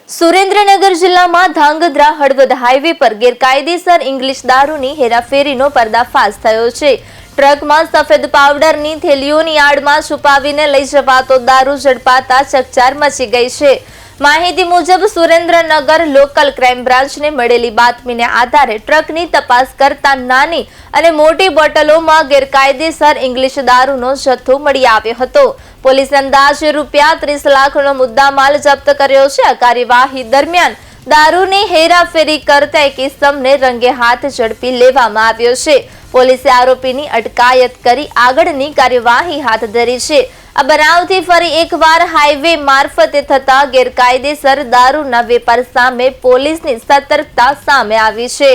સુરેન્દ્રનગર જિલ્લામાં ધાંગધ્રા હળવદ હાઈવે પર ગેરકાયદેસર ઇંગ્લિશ દારૂની હેરાફેરીનો પર્દાફાશ થયો છે। ટ્રકમાં સફેદ પાવડરની થેલીઓની આડમાં છુપાવીને લઈ જવાતો દારૂ ઝડપાતા ચકચાર મચી ગઈ છે। માહિતી મુજબ સુરેન્દ્રનગર લોકલ ક્રાઇમ બ્રાન્ચને મળેલી બાતમીને આધારે ટ્રકની તપાસ કરતા નાની અને મોટી બોટલોમાં ગેરકાયદેસર ઇંગ્લિશ દારૂનો જથ્થો મળી આવ્યો હતો। પોલીસે અંદાજે ₹30 લાખનો મુદ્દામાલ જપ્ત કર્યો છે। આ કાર્યવાહી દરમિયાન દારૂની હેરાફેરી કરતા એક ઇસમને રંગે હાથ ઝડપી લેવામાં આવ્યો છે। પોલીસે આરોપીની અટકાયત કરી આગળની કાર્યવાહી હાથ ધરી છે। આ બનાવથી ફરી એકવાર હાઈવે મારફતે થતા ગેરકાયદેસર દારૂના વેપાર સામે પોલીસની સતર્કતા સામે આવી છે।